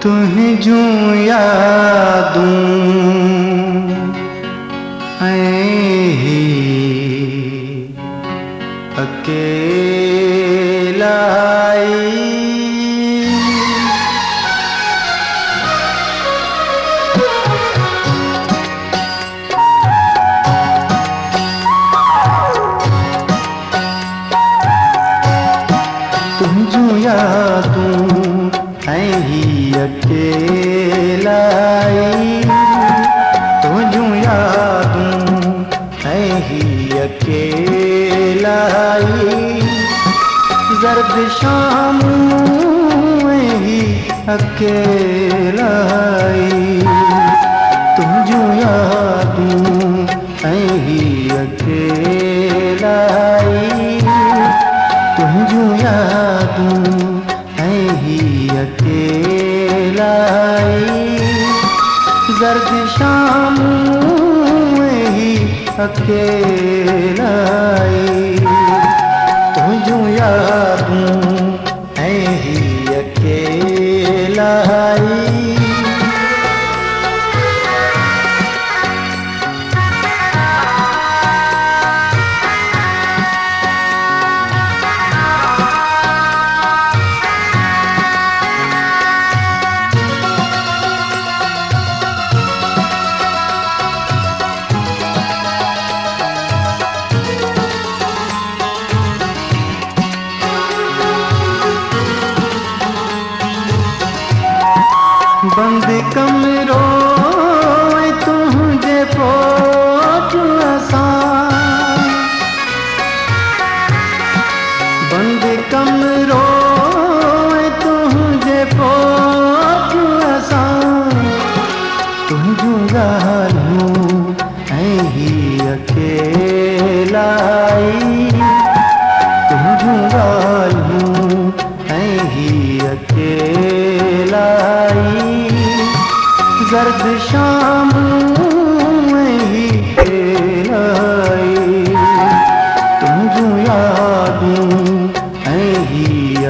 तुम्हें जो यादूं अकेलाई तुम जो यादूं अकेलाई तो जो यादूं अकेलाई जर्द शाम ही अकेलाई तुम जो यादूं अकेलाई तुम जो यादूं अकेलाई जर्द शाम ही अकेलाई तुम जो यादूं अकेलाई बंद कमरों तुझे पोच आसान बंद कमरों तुझे पोच आसान तुम जो गालूं अकेलाई तुम जो गालूं अकेलाई जर्द शाम ही अकेलाई तुम जो यादूं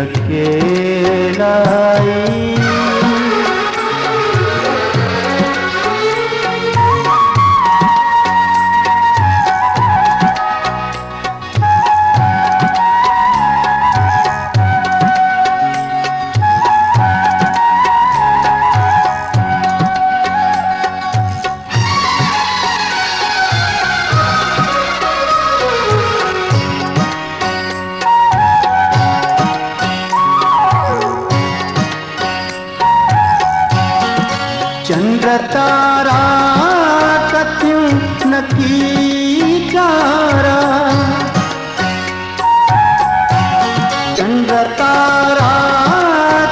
अकेलाई चंद्र तारा कत्यूं नकीचारा चंद्र तारा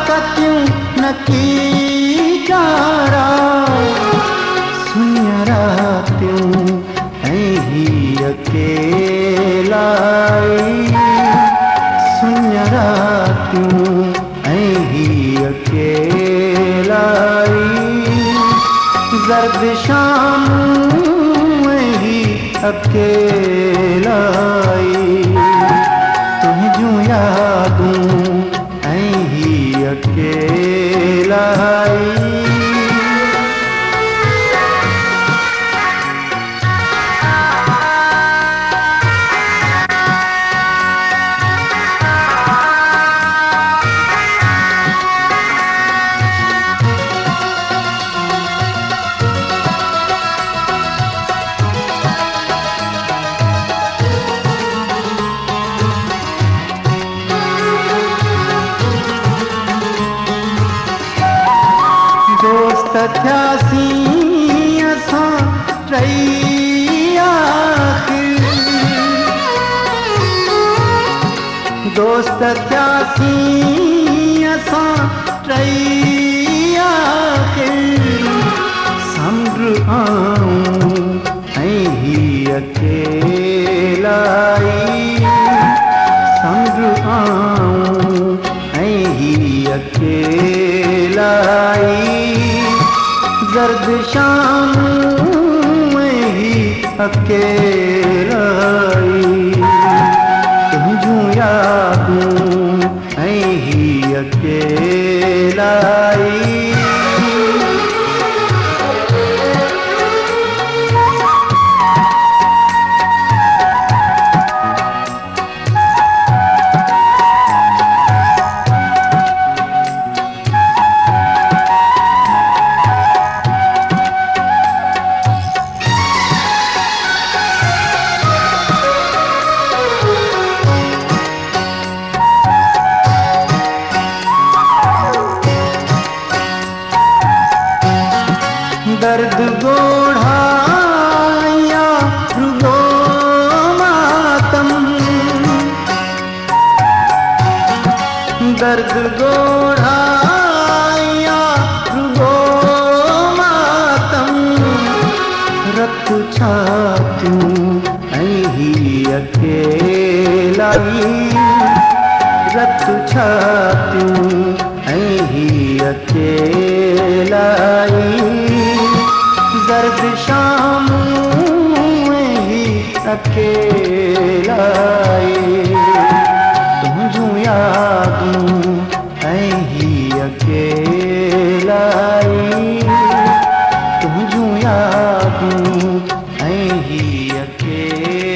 कत्यूं नकीचारा सुनिया रात्यूं अकेलाई सुनिया रात्यूं अकेलाई जर्द शाम ही अकेलाई तुम जो यादूं अकेलाई दोस्त थियासी असां टई आखिर दोस्त थियासी असां टई आखिर समुंड आऊं अकेलाई समुंड आऊं अकेलाई जर्द शाम ही अकेलाई तुम जो यादूं अकेलाई दर्द गोढ़ाया रुगो मातम, दर्द गोढ़ाया रुगो मातम, रत छातियूं ऐं ही अकेलाई, रत छातियूं ऐं ही अकेलाई, ज़र्द शामूं ऐं ही अकेलाई, तुंहिंजूं यादूं ऐं ही अकेलाई, तुंहिंजूं यादूं ऐं ही अकेलाई।